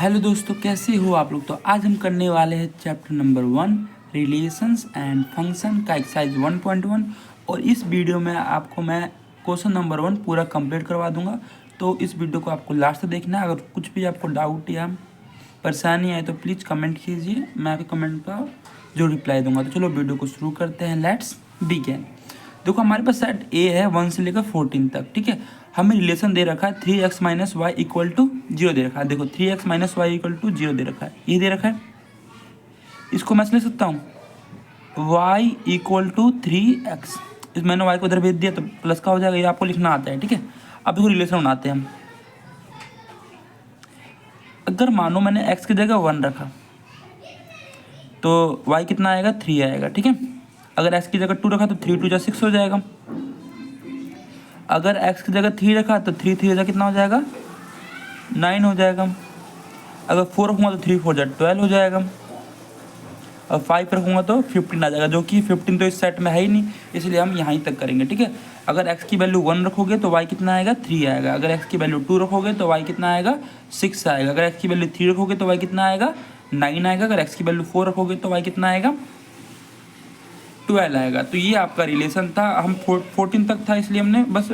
Hello दोस्तों, कैसे हो आप लोग। तो आज हम करने वाले हैं chapter number 1 relations and function का एक्सरसाइज 1.1। और इस वीडियो में आपको मैं क्वेश्चन नंबर 1 पूरा कंप्लीट करवा दूंगा। तो इस वीडियो को आपको लास्ट तक देखना है। अगर कुछ भी आपको डाउट या परेशानी आए तो प्लीज़ कमेंट कीजिए, मैं आपके कमेंट का जो रिप्लाई दूंगा। तो चलो वीडियो को शुरू करते हैं, लेट्स बिगिन। देखो हमारे पास सेट ए है 1 से लेकर 14 तक, ठीक है। हमें रिलेशन दे रखा है 3x minus Y equal to 0 दे रखा है। देखो 3x minus Y equal to 0 दे रखा है, ये दे रखा है। इसको मैं ले सकता हूँ y इक्वल टू 3x। इस मैंने y को इधर भेज दिया तो प्लस का हो जाएगा, ये आपको लिखना आता है, ठीक है। अब देखो रिलेशन बनाते हैं हम। अगर मानो मैंने x की जगह 1 रखा तो y कितना आएगा, 3 आएगा, ठीक है। अगर x की जगह 2 रखा तो 3 2 जा 6 हो जाएगा। अगर x की जगह 3 रखा तो 3 3 जा कितना हो जाएगा, 9 हो जाएगा। अगर 4 रखूँगा तो 3 4 जा 12 हो जाएगा। और 5 रखूँगा तो 15 आ जाएगा, जो कि 15 तो इस सेट में है ही नहीं, इसलिए हम यहाँ ही तक करेंगे, ठीक है। अगर x की वैल्यू 1 रखोगे तो y कितना आएगा, 3 आएगा। अगर x की वैल्यू 2 रखोगे तो y कितना आएगा, 6 आएगा। अगर x की वैल्यू 3 रखोगे तो y कितना आएगा, 9 आएगा। अगर x की वैल्यू 4 रखोगे तो y कितना आएगा, 12 आएगा। तो ये आपका रिलेशन था। हम 14 तक था, इसलिए हमने बस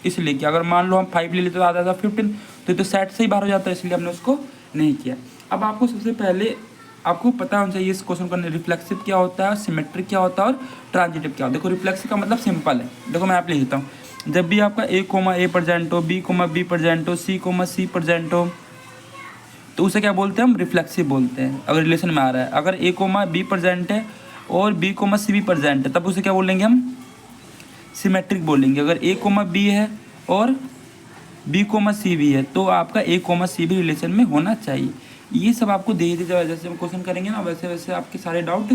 इसलिए किया। अगर मान लो हम 5 ले लेते तो आता था 15, तो ये तो सेट से ही बाहर हो जाता है, इसलिए हमने उसको नहीं किया। अब आपको सबसे पहले आपको पता होना चाहिए इस क्वेश्चन का रिफ्लेक्सिव क्या होता है, सिमेट्रिक क्या होता है और ट्रांजिटिव क्या होता है। देखो रिफ्लेक्सिव का मतलब सिंपल है। देखो मैं आप लिख देता हूँ। जब भी आपका a, प्रेजेंट हो, b, प्रेजेंट हो, c, प्रेजेंट हो, तो उसे क्या बोलते हैं, हम रिफ्लेक्सिव बोलते हैं। अगर रिलेशन में आ रहा है, अगर a, प्रेजेंट है और b, c प्रेजेंट है, तब उसे क्या बोलेंगे, हम सिमेट्रिक बोलेंगे। अगर a, है और b, c भी है तो आपका a, c भी रिलेशन में होना चाहिए। ये सब आपको धीरे धीरे जैसे हम क्वेश्चन करेंगे ना, वैसे वैसे आपके सारे डाउट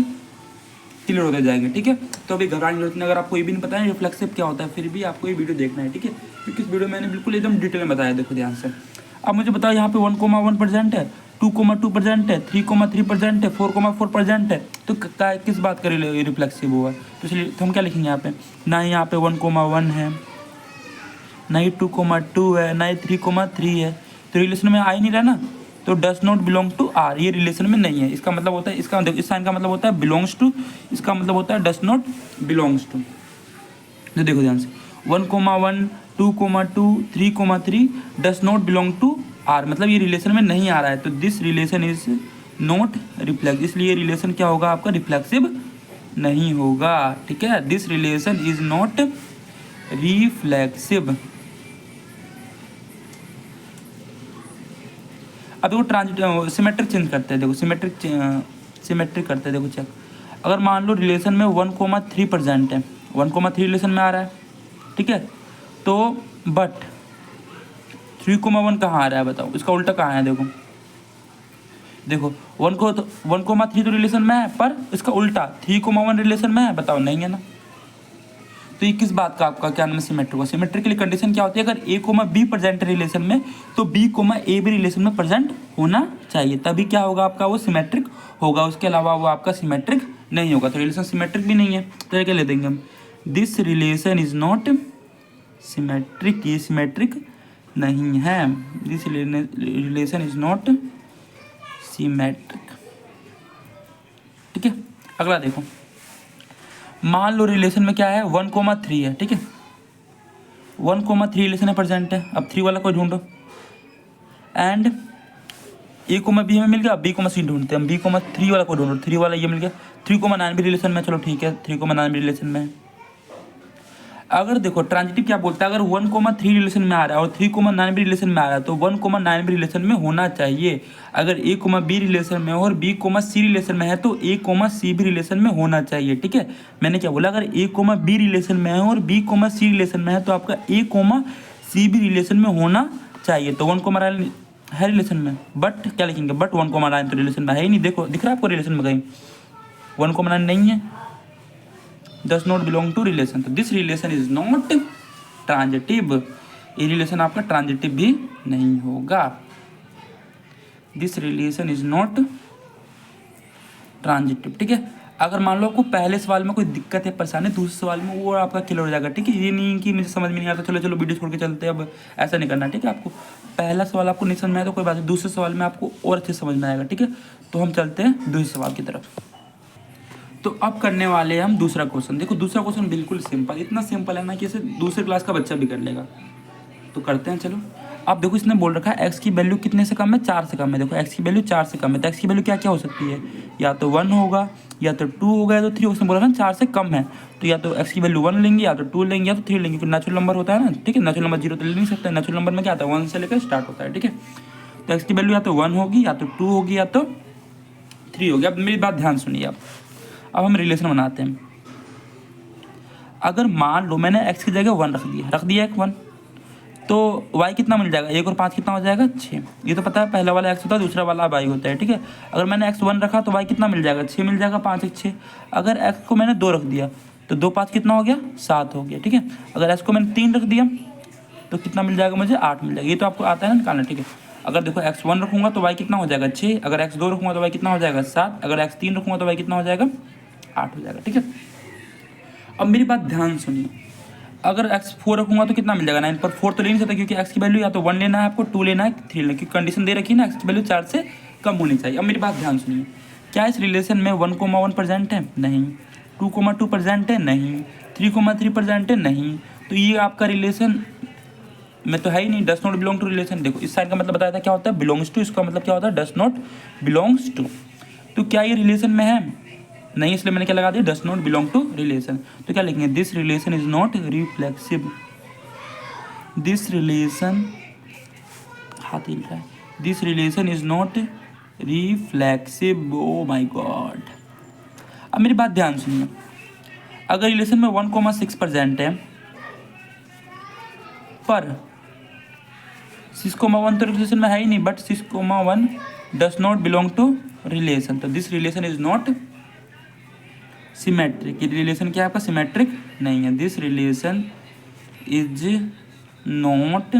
क्लियर होते जाएंगे, ठीक है। तो अभी घबराने की जरूरत नहीं। अगर आपको ये भी नहीं पता है रिफ्लेक्सिव क्या होता है, फिर भी आपको ये वीडियो देखना है, ठीक है, क्योंकि इस वीडियो में मैंने बिल्कुल एकदम डिटेल में बताया। देखो ध्यान से। अब मुझे बताओ, यहाँ पे 1, 1 प्रेजेंट है, 2, 2 प्रेजेंट है, 3, 3 प्रेजेंट है, 4, 4 प्रेजेंट है, तो किस बात का रिफ्लेक्सिव हुआ। तो इसलिए हम क्या लिखेंगे यहाँ पे, ना ही यहाँ पे 1, 1 है, ना ही 2, 2 है, ना ही 3, 3 है। तो रिलेशन में आ ही नहीं रहा ना, तो does not belong to R, ये रिलेशन में नहीं है। इसका मतलब होता है, इसका इस साइन का मतलब होता है बिलोंग्स टू, इसका मतलब होता है डज नॉट बिलोंग्स टू। तो देखो ध्यान से, 1, 1, 2, 2, 3, 3 does not belong to R, मतलब ये रिलेशन में नहीं आ रहा है। तो this relation is not reflex, इसलिए रिलेशन क्या होगा आपका, रिफ्लेक्सिव नहीं होगा, ठीक है। This relation is not reflexive. अब देखो ट्रांजिट सिमेट्रिक चेंज करते हैं। देखो सिमेट्रिक करते हैं। देखो चेक, अगर मान लो रिलेशन में 1, 3 प्रेजेंट है, 1, 3 रिलेशन में आ रहा है, ठीक है। तो बट 3, 1 कहाँ आ रहा है, बताओ इसका उल्टा कहाँ है। देखो 1, 3 तो रिलेशन में है, पर इसका उल्टा 3, 1 रिलेशन में है, बताओ नहीं है ना। तो ये किस बात का आपका क्या नाम है, सिमेट्रिक होगा। सिमेट्रिक के लिए कंडीशन क्या होती है, अगर a, b प्रेजेंट है रिलेशन में, तो b, a भी रिलेशन में प्रेजेंट होना चाहिए, तभी क्या होगा आपका, वो सिमेट्रिक होगा। उसके अलावा वो आपका सिमेट्रिक नहीं होगा। तो रिलेशन सिमेट्रिक भी नहीं है, तो क्या ले देंगे हम, this relation is not symmetric, ये सिमेट्रिक नहीं है। This relation is not symmetric, ठीक है। अगला देखो, मान लो रिलेशन में क्या है, 1, 3 है, ठीक है। 1, 3 रिलेशन में प्रेजेंट है। अब 3 वाला कोई ढूंढो, एंड a, b हमें मिल गया। b, c ढूंढते हैं हम। b, 3 वाला को ढूंढो, 3 वाला ये मिल गया। 3, 9 भी रिलेशन में, चलो ठीक है, 3, 9 भी रिलेशन में है। अगर देखो ट्रांजिटिव क्या बोलता है, अगर 1, 3 रिलेशन में आ रहा है और 3, 9 भी रिलेशन में आ रहा है, तो 1, 9 भी रिलेशन में होना चाहिए। अगर a, b रिलेशन में और b, c रिलेशन में है, तो a, c भी रिलेशन में होना चाहिए, ठीक है। मैंने क्या बोला, अगर a, b रिलेशन में है और b, c रिलेशन में है, तो आपका a, c भी रिलेशन में होना चाहिए। तो 1, 9 है रिलेशन में, बट क्या लिखेंगे, बट 1, 9 तो रिलेशन में है ही नहीं। देखो दिख रहा है आपको रिलेशन में कहीं 1, 9 नहीं है, does not belong to relation. तो this relation is not transitive, ये रिलेशन आपका ट्रांजिटिव भी नहीं होगा। This relation is not transitive, ठीक है। अगर मान लो आपको पहले सवाल में कोई दिक्कत है, परेशानी, दूसरे सवाल में वो आपका क्लियर हो जाएगा, ठीक है। ये नहीं कि मुझे समझ में नहीं आता, चलो चलो वीडियो छोड़ के चलते हैं, अब ऐसा नहीं करना, ठीक है। आपको पहला सवाल आपको नहीं समझ में आया तो कोई बात नहीं, दूसरे सवाल में आपको और अच्छे समझ में आएगा, ठीक है। तो हम चलते हैं दूसरे सवाल की तरफ। तो अब करने वाले हैं हम दूसरा क्वेश्चन। देखो दूसरा क्वेश्चन बिल्कुल सिंपल, इतना सिंपल है ना कि इसे दूसरे क्लास का बच्चा भी कर लेगा। तो करते हैं, चलो। अब देखो इसने बोल रखा है एक्स की वैल्यू कितने से कम है, 4 से कम है। देखो एक्स की वैल्यू 4 से कम है, तो एक्स की वैल्यू क्या क्या हो सकती है, या तो 1 होगा, या तो 2 होगा, या तो 3। उसने बोला ना 4 से कम है, तो या तो एक्स की वैल्यू 1 लेंगे, या तो 2 लेंगे, या तो 3 लेंगे, क्योंकि नेचुरल नंबर होता है ना, ठीक है। नेचुरल नंबर 0 तो ले नहीं सकते, नेचुरल नंबर में क्या आता है 1 से लेकर स्टार्ट होता है, ठीक है। तो एक्स की वैल्यू या तो 1 होगी, या तो 2 होगी, या तो 3 होगी। अब मेरी बात ध्यान सुनिए। अब हम रिलेशन बनाते हैं। अगर मान लो मैंने एक्स की जगह 1 रख दिया एक 1, तो y कितना मिल जाएगा, 1 और 5 कितना हो जाएगा 6। ये तो पता है, पहला वाला x होता है, दूसरा वाला y होता है, ठीक है। अगर मैंने x 1 रखा तो y कितना मिल जाएगा, 6 मिल जाएगा, 5 1 6। अगर x को मैंने 2 रख दिया तो 2 5 कितना हो गया, 7 हो गया, ठीक है। अगर x को मैंने 3 रख दिया तो कितना मिल जाएगा मुझे, 8 मिल जाएगा। ये तो आपको आता है ना निकालना, ठीक है। अगर देखो x 1 रखूँगा तो y कितना हो जाएगा 6, अगर x 2 रखूँगा तो y कितना हो जाएगा 7, अगर x 3 रखूँगा तो y कितना हो जाएगा 8 हो जाएगा, ठीक है। अब मेरी बात ध्यान सुनिए। अगर x 4 रखूँगा तो कितना मिल जाएगा 9, पर 4 तो ले नहीं सकता, क्योंकि x की वैल्यू या तो 1 लेना है आपको, 2 लेना है, 3 लेना है, क्योंकि कंडीशन दे रखी है ना x की वैल्यू 4 से कम होनी चाहिए। अब मेरी बात ध्यान सुनिए। क्या इस रिलेशन में 1,1 प्रेजेंट है, नहीं। 2,2 प्रेजेंट है, नहीं। 3,3 प्रेजेंट है, नहीं। तो ये आपका रिलेशन में तो है ही नहीं, does not belong to relation. देखो इस साइड का मतलब बताया था क्या होता है, बिलोंग्स टू, इसका मतलब क्या होता है, डस नॉट बिलोंग्स टू। तो क्या ये रिलेशन में है, नहीं, इसलिए मैंने क्या लगा दिया, does not belong to relation. तो क्या लिखेंगे, this relation is not reflexive, this relation, हाथ हिल रहा है, this relation is not reflexive. Oh my God. अब मेरी बात ध्यान सुनिए। अगर रिलेशन में 1,6 प्रेजेंट है, पर 6,1 तो रिलेशन में है ही नहीं, but 6,1 does not belong to relation, तो this relation is not symmetric. ये रिलेशन क्या है आपका, सिमेट्रिक नहीं है। This relation is not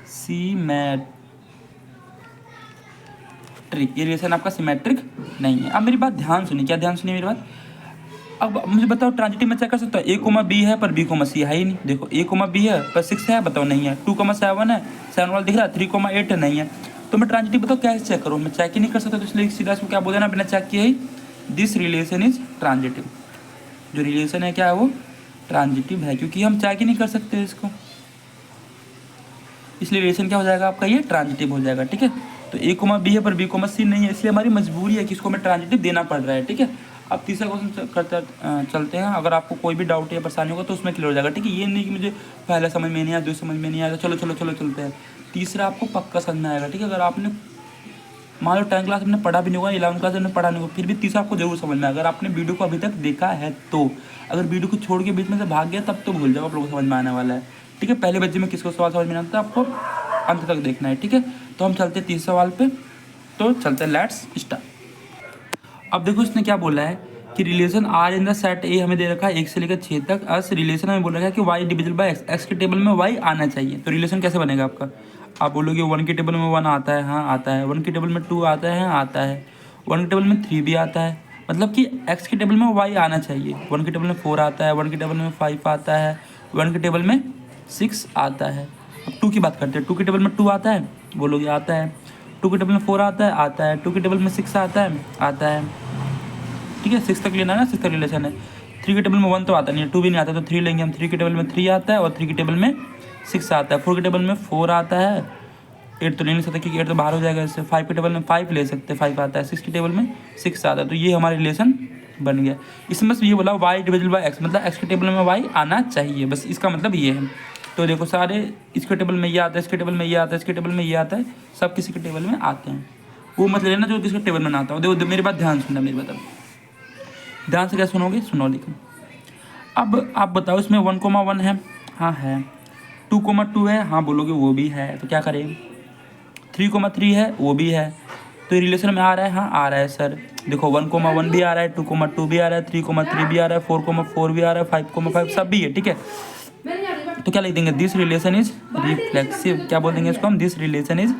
symmetric, ये रिलेशन आपका सिमेट्रिक नहीं है। अब मेरी बात ध्यान सुनिए, क्या ध्यान सुनिए मेरी बात। अब मुझे बताओ ट्रांजिटिव में चेक कर सकता हूँ, a, b है पर b, c है ही नहीं। देखो a, b है पर 6 है, बताओ नहीं है। 2,7 है, 7 वाला दिख रहा है, 3,8 है, नहीं है। तो मैं ट्रांजिटिव बताओ कैसे चेक करूँ, मैं चेक ही नहीं कर सकता, तो इसलिए सीधा इसको क्या बोल देना, बिना चेक किए ही दिस रिलेशन इज ट्रांजिटिव। जो रिलेशन है क्या है वो ट्रांजिटिव है, क्योंकि हम चेक ही नहीं कर सकते इसको, इसलिए रिलेशन क्या हो जाएगा आपका, ये ट्रांजिटिव हो जाएगा, ठीक है। तो a, b है पर b, c नहीं है, इसलिए हमारी मजबूरी है कि इसको हमें ट्रांजिटिव देना पड़ रहा है, ठीक है। अब तीसरा क्वेश्चन करते चलते हैं। अगर आपको कोई भी डाउट या परेशानी होगा तो उसमें क्लियर हो जाएगा, ठीक है। ये नहीं कि मुझे पहला समझ में नहीं आया, दूसरा समझ में नहीं आया, चलो चलो चलो चलते हैं, तीसरा आपको पक्का समझ में आएगा, ठीक है। अगर आपने मान लो 10 क्लास में पढ़ा भी नहीं होगा, 11 क्लास में पढ़ा नहीं होगा, फिर भी तीसरा आपको जरूर समझ में आएगा, अगर आपने वीडियो को अभी तक देखा है तो। अगर वीडियो को छोड़ के बीच में से भाग गया तब तो भूल जाओ, आप लोगों को समझ में आने वाला है, ठीक है। पहले बच्चे में किसको सवाल समझ में आता है आपको अंत तक देखना है, ठीक है। तो हम चलते हैं तीसरे सवाल पे, तो चलते हैं, लेट्स स्टार्ट। अब देखो इसने क्या बोला है कि relation R in the set A हमें दे रखा है 1 से लेकर 6 तक, अस रिलेशन हमें बोल रखा है कि Y divisible by X, X के टेबल में वाई आना चाहिए। तो रिलेशन कैसे बनेगा आपका, आप बोलोगे 1 के टेबल में 1 आता है, हाँ आता है। 1 के टेबल में 2 आता है, हाँ आता है। 1 के टेबल में 3 भी आता है, मतलब कि एक्स के टेबल में वाई आना चाहिए। 1 के टेबल में 4 आता है, 1 के टेबल में 5 आता है, 1 के टेबल में 6 आता है। अब 2 की बात करते हैं, 2 के टेबल में 2 आता है, बोलोगे आता है। 2 के टेबल में 4 आता है, आता है। 2 के टेबल में 6 आता है, आता है, ठीक है। 6 तक लेना है ना, 6 तक रिलेशन है। 3 के टेबल में 1 तो आता नहीं है, 2 भी नहीं आता, तो 3 लेंगे हम। 3 के टेबल में 3 आता है, और 3 के टेबल में 6 आता है। 4 के टेबल में 4 आता है, 8 तो ले नहीं सकते क्योंकि 8 तो बाहर हो जाएगा इससे। 5 के टेबल में 5 ले सकते, 5 आता है। 6 के टेबल में 6 आता है, तो ये हमारा रिलेशन बन गया। इसमें बस ये बोला वाई डिविजल बाय एक्स, मतलब एक्स के टेबल में वाई आना चाहिए, बस इसका मतलब ये है। तो देखो सारे इसके टेबल में ये आता है, इसके टेबल में ये आता है, इसके टेबल में ये आता है, सब किसी के टेबल में आते हैं। वो मत लेना जो किसी के टेबल में ना आता हो। देखो मेरी बात ध्यान सुनना, मेरी बात ध्यान से क्या सुनोगे, सुनो लेकिन। अब आप बताओ इसमें 1,1 है, हाँ है। 2,2 है, हाँ बोलोगे वो भी है, तो क्या करें। 3,3 है, वो भी है, तो रिलेशन में आ रहा है, हाँ आ रहा है सर। देखो 1,1 भी आ रहा है, 2,2 भी आ रहा है, 3,3 भी आ रहा है, 4,4 भी आ रहा है, 5,5 सब भी है, ठीक है। तो क्या लिख देंगे, दिस रिलेशन इज रिफ्लेक्सिव। क्या बोल देंगे इसको हम, दिस रिलेशन इज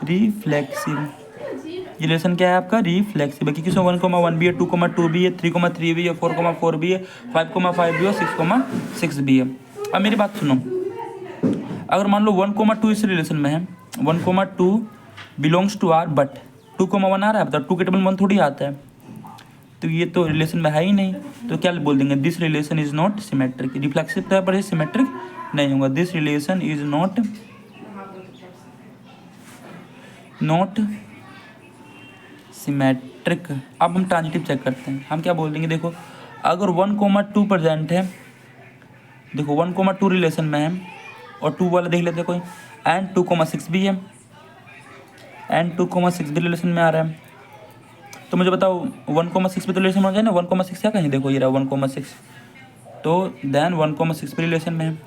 रिफ्लेक्सिव। ये रिलेशन क्या है आपका, रिफ्लेक्सिव है, क्योंकि इसमें 1,1 भी है, 2,2 भी है, 3,3 भी है, 4,4 भी है, 5,5 भी है, 6,6 भी है। अब मेरी बात सुनो, अगर मान लो 1,2 इस रिलेशन में है, 1,2 बिलोंग्स टू आर बट 2,1 आ रहा है, बता 2 के टेबल 1 थोड़ी आता है, तो ये तो रिलेशन में है ही नहीं, तो क्या बोल देंगे, this relation is not symmetric. Reflexive तो है पर सिमेट्रिक नहीं होगा, this relation is not symmetric. अब हम ट्रांजिटिव चेक करते हैं, हम क्या बोल देंगे, देखो अगर 1,2 प्रेजेंट है, देखो 1,2 रिलेशन में है और 2 वाला देख लेते हैं कोई, एंड 2,6 भी है, एंड 2,6 भी रिलेशन में आ रहा है, तो मुझे बताओ 1,6 पे तो रिलेशन हो जाए ना, 1,6 क्या कहीं, देखो ये रहा 1,6, तो देन 1,6 पे रिलेशन में है,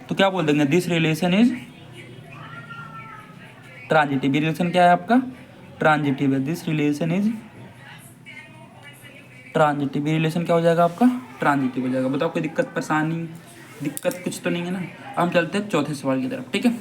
तो क्या बोल देंगे, दिस रिलेशन इज ट्रांजिटिव। ये रिलेशन क्या है आपका, ट्रांजिटिव है, दिस रिलेशन इज ट्रांजिटिव। ये रिलेशन क्या हो जाएगा आपका, ट्रांजिटिव हो जाएगा। बताओ कोई दिक्कत परेशानी, दिक्कत कुछ तो नहीं है ना। हम चलते हैं चौथे सवाल की तरफ, ठीक है।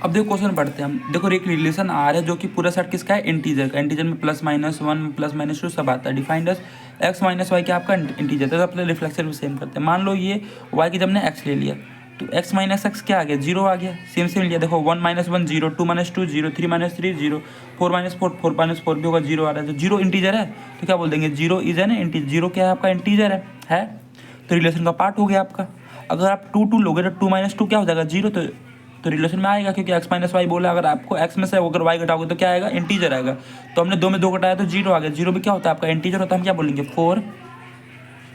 अब देखो क्वेश्चन पढ़ते हैं हम। देखो एक रिलेशन आर है जो कि पूरा सेट किसका है, इंटीजर का। इंटीजर में +-1 +-2 सब आता है। डिफाइंड एज x - y क्या आपका इंटीजर, तो अपने रिफ्लेक्शन सेम करते हैं। मान लो ये y की जब ने x ले लिया तो x - x क्या आ गया, 0 आ गया, सेम सेम लिया। देखो 1 - 1 0, 2 - 2 0, 3 - 3 0, 4 - 4 4 - 4 भी होगा, 0 आ रहा है, तो 0 इंटीजर है, तो क्या बोल देंगे, 0 इज एन इंटीजर। 0 क्या है आपका, इंटीजर है, तो रिलेशन का पार्ट हो गया आपका। अगर आप 2 लोगे तो 2 - 2 क्या हो जाएगा, 0, तो रिलेशन में आएगा, क्योंकि x - y बोला। अगर आपको x में से अगर y घटाओगे तो क्या आएगा, इंटीजर आएगा। तो हमने 2 में 2 घटाया तो 0 आ गया। 0 भी क्या होता है आपका, इंटीजर होता है। हम क्या बोलेंगे, 4,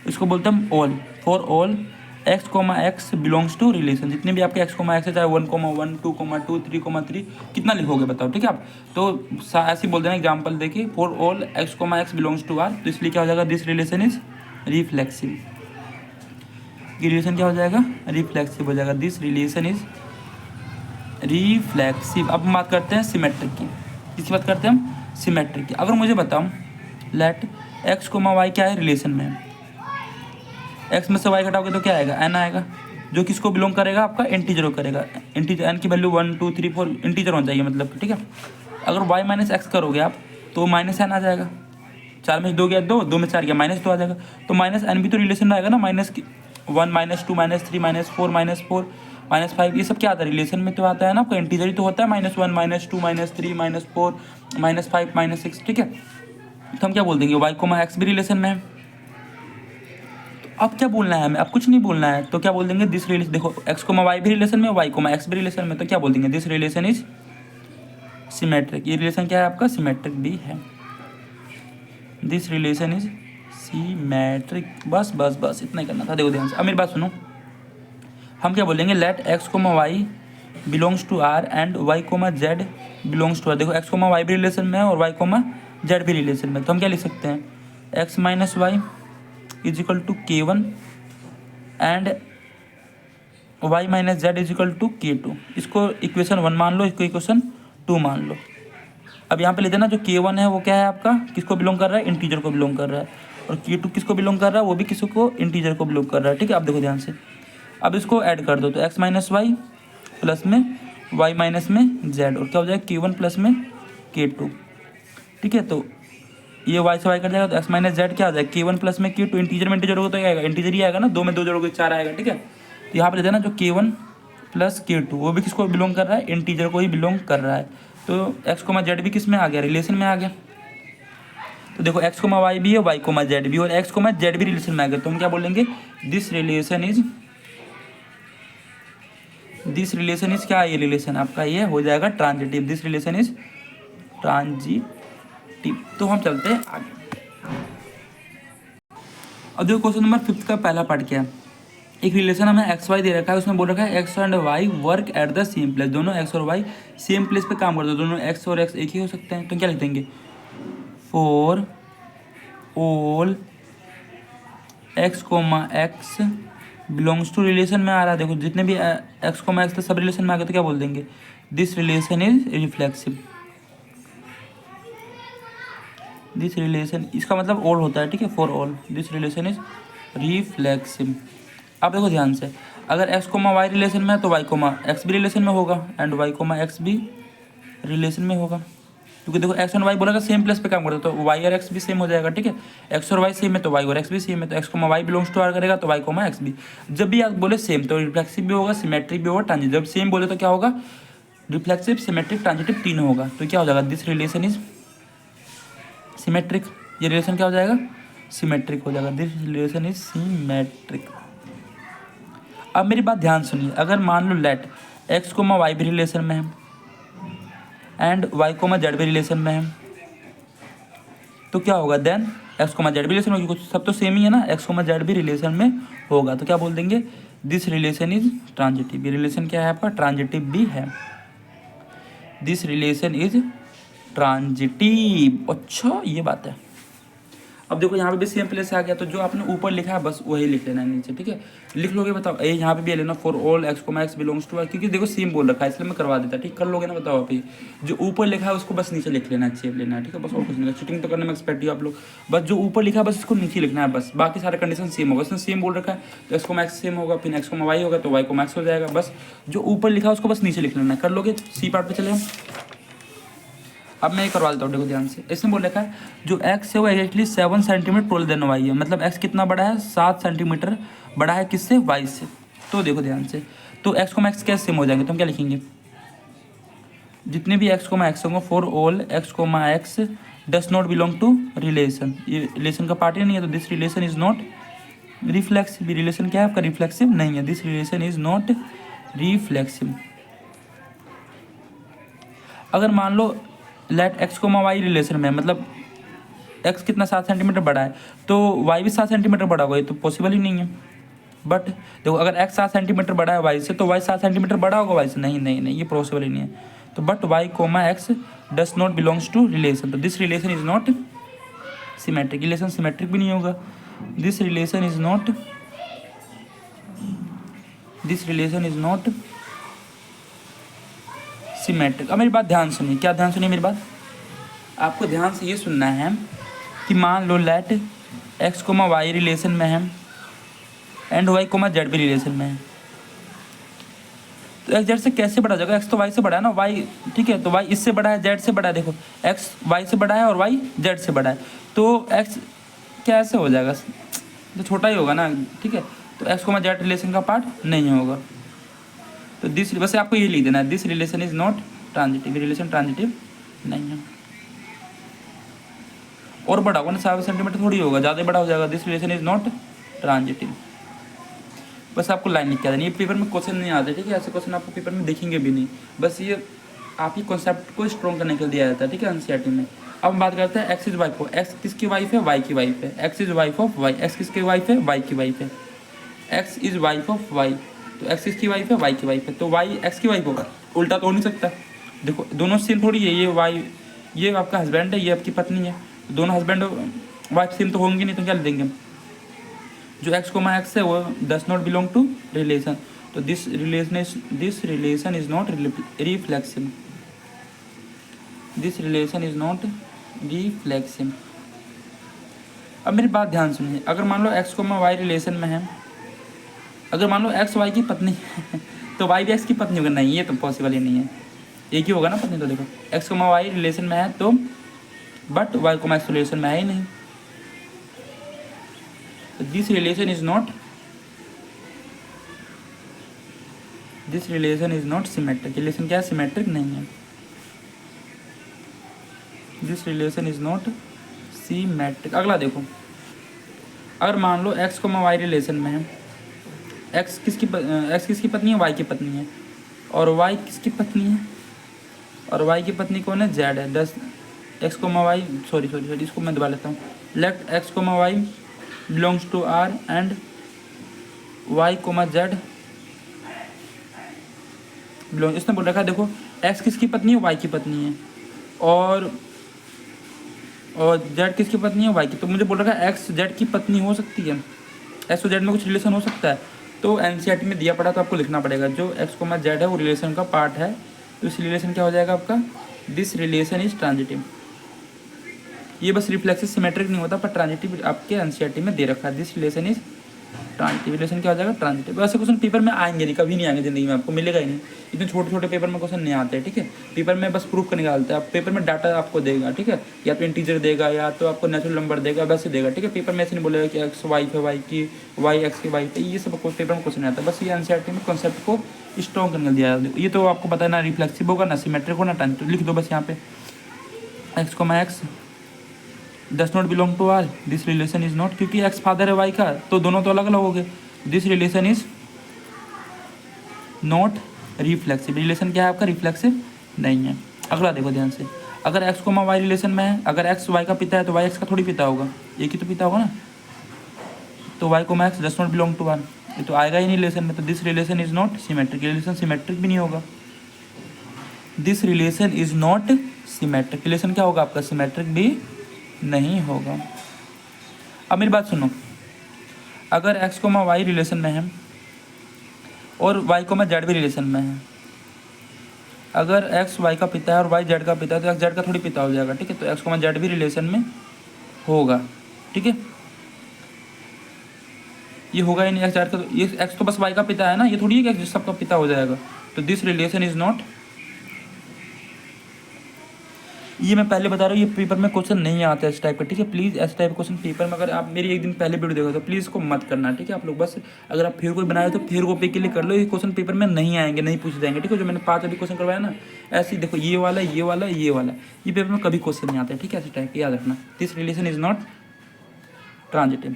इसको बोलते हैं all, for all x, x belongs to relation. जितने भी आपके x, x है, चाहे 1,1 2,2 3,3 कितना लिखोगे बताओ, ठीक है आप। तो ऐसे बोल देना एग्जाम्पल देखिए, for all x, x belongs to R, तो इसलिए क्या हो जाएगा, दिस रिलेशन इज रिफ्लेक्सिव। ये रिलेशन क्या हो जाएगा, रिफ्लेक्सिव हो जाएगा, दिस रिलेशन इज रिफ्लेक्सिव। अब हम बात करते हैं सिमेट्रिक की। किसकी बात करते हैं हम, सिमेट्रिक की। अगर मुझे बताओ लेट x, y क्या है, रिलेशन में है, x में से y घटाओगे तो क्या आएगा, n आएगा, जो किसको बिलोंग करेगा, आपका इंटीजर को करेगा। इंटीजर n की वैल्यू 1 2 3 4 इंटीजर होना चाहिए मतलब, ठीक है। अगर y - x करोगे आप तो -n आ जाएगा, 4 में 2 गया 2, 2 में 4 गया -2 आ जाएगा। तो -n भी तो रिलेशन में आएगा ना, -1 -2 -3 -4 -4 -5, ये सब क्या आता है, रिलेशन में तो आता है ना आपका, इंटीजर ही तो होता है। -1 -2 -3 -4 -5 -6, ठीक है। तो हम क्या बोल देंगे, y, x भी रिलेशन में है। अब क्या बोलना है हमें, अब कुछ नहीं बोलना है, तो क्या बोल देंगे, दिस रिलेशन। देखो x, y भी रिलेशन में, y, x भी रिलेशन में, तो क्या बोल देंगे, दिस रिलेशन इज सिमेट्रिक। ये रिलेशन क्या है आपका, सिमेट्रिक भी है, दिस रिलेशन इज सिमेट्रिक। बस बस बस इतना ही करना था। देखो ध्यान से, अब मेरी बात सुनो। हम क्या बोलेंगे, let x, y belongs to r and y, z belongs to r। देखो x, y भी रिलेशन में है और y, z भी रिलेशन में, तो हम क्या लिख सकते हैं, x - y is equal to k1 and y - z is equal to k2। इसको इक्वेशन 1 मान लो, इसको इक्वेशन 2 मान लो। अब यहाँ पे लेते हैं ना, जो k1 है वो क्या है आपका, किसको बिलोंग कर रहा है, इंटीजर को बिलोंग कर रहा है, और k2 किसको बिलोंग कर रहा है, वो भी किसी को इंटीजर को बिलोंग कर रहा है, ठीक है। अब देखो ध्यान से, अब इसको ऐड कर दो, तो x - y प्लस में y माइनस में z, और क्या हो जाएगा, k1 प्लस में k2, ठीक है। तो ये y से y कट जाएगा, तो x - z क्या हो जाएगा, k1 प्लस में k2, इंटीजर में इंटीजर होगा तो क्या आएगा, इंटीजर ही आएगा ना, 2 में 2 जोड़ोगे 4 आएगा, ठीक है। तो यहाँ पर लेते हैं ना, जो k1 प्लस k2 वो भी किसको बिलोंग कर रहा है, इंटीजर को ही बिलोंग कर रहा है। तो x, z भी किस में आ गया, रिलेशन में आ गया। तो देखो x, y भी है, y, z भी, और x, z भी रिलेशन में आ गया, तो हम क्या बोलेंगे, दिस रिलेशन इज क्या है, ये रिलेशन आपका ये हो जाएगा transitive, this relation is transitive. तो हम चलते हैं आगे। अब देखो क्वेश्चन नंबर 5 का पहला पार्ट क्या है। एक रिलेशन हमें एक्स वाई दे रखा है, उसमें बोल रखा है X and Y work at the same place. दोनों एक्स और वाई सेम प्लेस पे काम करते हैं, दोनों एक्स और एक्स एक ही हो सकते हैं। तो क्या लिख देंगे, for all X comma X belongs to, relation में आ रहा है, देखो जितने भी एक्स कोमा एक्स थे सब रिलेशन में आ गए, तो क्या बोल देंगे, this relation is reflexive. This relation, इसका मतलब ऑल होता है, ठीक है, for all this relation is reflexive. अब देखो ध्यान से, अगर x, y रिलेशन में है तो y, x भी रिलेशन में होगा, एंड y, x भी रिलेशन में होगा, क्योंकि देखो एक्स और वाई बोला सेम प्लेस पे काम करता है, तो वाई और एक्स भी सेम हो जाएगा, ठीक है। एक्स और वाई सेम है तो वाई और एक्स भी सेम है, तो X comma Y belongs to R करेगा तो वाई कोमा एक्स भी। जब भी आप बोले सेम तो रिफ्लेक्सिव भी होगा, सिमेट्रिक भी होगा, ट्रांजिटिव। जब सेम बोले तो क्या होगा, रिफ्लेक्सिव, सिमेट्रिक, ट्रांजिटिव तीनों होगा। तो क्या हो जाएगा, दिस रिलेशन इज सिमेट्रिक। ये रिलेशन क्या हो जाएगा, सिमेट्रिक हो जाएगा, दिस रिलेशन इज सिमेट्रिक। अब मेरी बात ध्यान सुनिए, अगर मान लो लेट एक्स कोमा वाई भी रिलेशन में है एंड वाई कोमा जेड भी रिलेशन में है, तो क्या होगा, देन एक्स कोमा जेड भी रिलेशन में, कुछ सब तो सेम ही है ना, एक्स कोमा जेड भी रिलेशन में होगा, तो क्या बोल देंगे, दिस रिलेशन इज ट्रांजिटिव। ये रिलेशन क्या है आपका, ट्रांजिटिव भी है, दिस रिलेशन इज ट्रांजिटिव। अच्छा ये बात है। अब देखो यहाँ पे भी सेम प्लेस आ गया, तो जो आपने ऊपर लिखा है बस वही लिख लेना है नीचे, ठीक है। लिख लोगे, बताओ ये यहाँ पे भी लेना, for all X comma X belongs to Y, क्योंकि देखो सेम बोल रखा है इसलिए मैं करवा देता, ठीक कर लोगे ना। बताओ आप, जो ऊपर लिखा है उसको बस नीचे लिख लेना है, चेप लेना है, ठीक है, बस और कुछ नहीं। चीटिंग तो करने में एक्सपर्ट हो आप लोग, बस जो ऊपर लिखा है बस इसको नीचे लिखना है, बस बाकी सारे कंडीशन सेम होगा। इसने सेम बोल रखा है तो एक्स कोमा एक्स सेम होगा, फिर एक्स कोमा वाई होगा तो वाई कोमा एक्स हो जाएगा, बस जो ऊपर लिखा है उसको बस नीचे लिख लेना है। कर लोगे, सी पार्ट पे चले हम। अब मैं ये करवा देता हूँ, देखो ध्यान से। इसने बोल रखा है जो एक्स है वो exactly 7 centimetre tall than Y है, मतलब एक्स कितना बड़ा है, 7 सेंटीमीटर बड़ा है किससे, वाई से। तो देखो ध्यान से, तो एक्स को एक्स कैसे सेम हो जाएंगे, तो हम क्या लिखेंगे, जितने भी एक्स कोमा एक्स होंगे, for all X comma X does not belong to relation, ये रिलेशन का पार्ट ही नहीं है, तो this relation is not reflexive. Relation क्या है आपका, रिफ्लेक्सिव नहीं है, this relation is not reflexive. अगर मान लो let X comma Y relation में, मतलब एक्स कितना 7 सेंटीमीटर बड़ा है तो वाई भी 7 सेंटीमीटर बड़ा होगा, ये तो पॉसिबल ही नहीं है। बट देखो अगर एक्स 7 सेंटीमीटर बड़ा है वाई से तो वाई 7 सेंटीमीटर बड़ा होगा वाई से, नहीं नहीं नहीं, ये पॉसिबल ही नहीं है। तो but Y comma X does not belongs to relation, तो this relation is not symmetric. Relation symmetric भी नहीं होगा, this relation is not symmetric. अब मेरी बात ध्यान सुनिए, क्या ध्यान सुनिए मेरी बात, आपको ध्यान से ये सुनना है कि मान लो let X comma Y relation में है एंड वाई कोमा जेड भी रिलेशन में है, तो एक्स जेड से कैसे बड़ा हो जाएगा, एक्स तो वाई से बड़ा है ना, वाई ठीक है, तो वाई इससे बड़ा है, जेड से बड़ा है। देखो एक्स वाई से बड़ा है और वाई जेड से बड़ा है, तो एक्स कैसे हो जाएगा, तो छोटा ही होगा ना, ठीक है। तो एक्स कोमा जेड रिलेशन का पार्ट नहीं होगा, तो दिस बस आपको ये लिख देना है, this relation is not transitive. Relation transitive नहीं है, और बड़ा होगा ना, 7 सेंटीमीटर थोड़ी होगा, ज़्यादा बड़ा हो जाएगा, this relation is not transitive. बस आपको लाइन लिख के देनी, ये पेपर में क्वेश्चन नहीं आते, ठीक है, ऐसे क्वेश्चन आपको पेपर में देखेंगे भी नहीं, बस ये आप ही कॉन्सेप्ट को स्ट्रॉन्ग करने के लिए दिया जाता है, ठीक है, एनसीईआरटी में। अब हम बात करते हैं X is wife of, X किसकी वाइफ है, वाई की वाइफ है, X is wife of Y, X किसकी वाइफ है, वाई की वाइफ है, X is wife of Y, तो एक्स किसकी वाइफ है, वाई की वाइफ है, तो वाई एक्स की वाइफ होगा, उल्टा तो हो नहीं सकता। देखो दोनों सेम थोड़ी है, ये वाई ये आपका हस्बैंड है, ये आपकी पत्नी है, दोनों हस्बैंड वाइफ सेम तो होंगे नहीं, तो क्या लिख देंगे, जो एक्स कोमा एक्स है वो does not belong to relation, तो this relation is not reflexive, this relation is not reflexive. अब मेरी बात ध्यान सुनिए, अगर मान लो एक्स कोमा वाई रिलेशन में है, अगर मान लो एक्स वाई की पत्नी है तो वाई भी एक्स की पत्नी होगा, नहीं ये तो पॉसिबल ही नहीं है, एक ही होगा ना पत्नी। तो देखो एक्स कोमा वाई रिलेशन में है तो, but Y comma X relation में है ही नहीं, this relation is not symmetric. Relation क्या है, सिमेट्रिक नहीं है, this relation is not symmetric. अगला देखो, अगर मान लो एक्स कोमा वाई रिलेशन में है, एक्स किसकी पत्नी है, वाई की पत्नी है, और वाई किसकी पत्नी है, और वाई की पत्नी कौन है, जेड है। 10 एक्स कोमा वाई सॉरी इसको मैं दबा लेता हूँ, let X comma Y belongs to R and Y comma Z belong, इसने बोल रखा है देखो एक्स किसकी पत्नी है, वाई की पत्नी है, और जेड किसकी पत्नी है, वाई की। तो मुझे बोल रखा है एक्स जेड की पत्नी हो सकती है, एक्स और जेड में कुछ रिलेशन हो सकता है, तो एनसीईआरटी में दिया पड़ा तो आपको लिखना पड़ेगा, जो एक्स कोमा जेड है वो रिलेशन का पार्ट है, तो इस रिलेशन क्या हो जाएगा आपका, दिस रिलेशन इज ट्रांजिटिव। ये बस रिफ्लेक्सिव सिमेट्रिक नहीं होता पर ट्रांजिटिव आपके एनसीईआरटी में दे रखा है, this relation is transitive relation क्या हो जाएगा, ट्रांजिटिव। वैसे क्वेश्चन पेपर में आएंगे नहीं, कभी नहीं आएंगे ज़िंदगी में, आपको मिलेगा ही नहीं, इतने छोटे छोटे पेपर में क्वेश्चन नहीं आते हैं, ठीक है। पेपर में बस प्रूफ करने निकालते हैं, पेपर में डाटा आपको देगा, ठीक है, या तो इंटीजर देगा या तो आपको नेचुरल नंबर देगा, वैसे देगा, ठीक है। पेपर में ऐसे नहीं बोलेगा कि एक्स वाई पे वाई की, वाई एक्स की वाई पे, ये सब पेपर में क्वेश्चन आता है। बस ये एनसीईआरटी में कॉन्सेप्ट को स्ट्रॉन्ग करने दिया है। ये तो आपको पता है ना, रिफ्लेक्सिव होगा ना, सिमेट्रिक होगा ना, ट्रांजिटिव। लिख दो बस यहाँ पे एक्स को मैं X does not belong to R, this relation is not, क्योंकि एक्स फादर है वाई का, तो दोनों तो अलग अलग हो गए। This relation is not reflexive, relation क्या है आपका, रिफ्लेक्सिव नहीं है। अगला देखो ध्यान से, अगर एक्स को वाई रिलेशन में है, अगर एक्स वाई का पिता है तो वाई एक्स का थोड़ी पिता होगा, एक ही तो पिता होगा ना, तो वाई को X does not belong to R, ये तो आएगा ही नहीं रिलेशन में। तो this relation is not symmetric, relation symmetric भी नहीं होगा। This relation is not symmetric, relation क्या होगा आपका, सिमेट्रिक भी नहीं होगा। अब मेरी बात सुनो, अगर एक्स को वाई रिलेशन में है और वाई को जेड भी रिलेशन में है, अगर एक्स वाई का पिता है और वाई जेड का पिता है, तो एक्स जेड का थोड़ी पिता हो जाएगा, ठीक है। तो एक्स को जेड भी रिलेशन में होगा, ठीक है, ये होगा ही नहीं एक्स जेड का, तो ये एक्स तो बस वाई का पिता है ना, ये थोड़ी है कि एक्स सबका पिता हो जाएगा। तो दिस रिलेशन इज नॉट, ये मैं पहले बता रहा हूँ, ये पेपर में क्वेश्चन नहीं आता है इस टाइप का, ठीक है। प्लीज़ इस टाइप क्वेश्चन पेपर में, अगर आप मेरी एक दिन पहले वीडियो देखो तो प्लीज़ इसको मत करना, ठीक है। आप लोग बस अगर आप फिर कोई बनाए तो फिर कॉपी के लिए कर लो, ये क्वेश्चन पेपर में नहीं आएंगे, नहीं पूछ जाएंगे, ठीक है। जो मैंने 5 अभी क्वेश्चन करवाया ना, ऐसे ही देखो, ये वाला ये वाला ये वाला, ये पेपर में कभी क्वेश्चन नहीं आता है, ठीक है। ऐसे टाइप याद रखना, this relation is not transitive.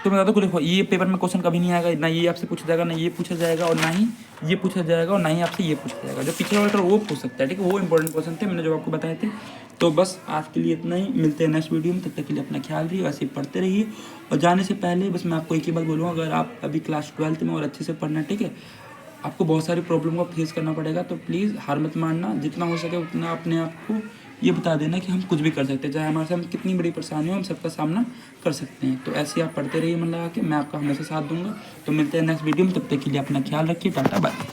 तो मैं बता दूँ, देखो ये पेपर में क्वेश्चन कभी नहीं आएगा, ना ये आपसे पूछा जाएगा, ना ये पूछा जाएगा, और ना ही ये पूछा जाएगा, और ना ही आपसे ये पूछा जाएगा। जो पिछले वाला वो पूछ सकता है, ठीक है, वो इंपॉर्टेंट क्वेश्चन थे मैंने जो आपको बताए थे। तो बस आज के लिए इतना ही, मिलते हैं नेक्स्ट वीडियो में, तब तक के लिए अपना ख्याल रखिए, वैसे ही पढ़ते रहिए। और जाने से पहले बस मैं आपको एक ही बात बोलूँगा, अगर आप अभी क्लास 12th में और अच्छे से पढ़ना, ठीक है, आपको बहुत सारी प्रॉब्लम को फेस करना पड़ेगा, तो प्लीज़ हार मत मानना, जितना हो सके उतना अपने आप को ये बता देना कि हम कुछ भी कर सकते हैं, चाहे हमारे साथ कितनी बड़ी परेशानी हो, हम सबका सामना कर सकते हैं। तो ऐसे आप पढ़ते रहिए मन लगा के, मैं आपका हमेशा साथ दूंगा। तो मिलते हैं नेक्स्ट वीडियो में, तब तक के लिए अपना ख्याल रखिए, टाटा बाय।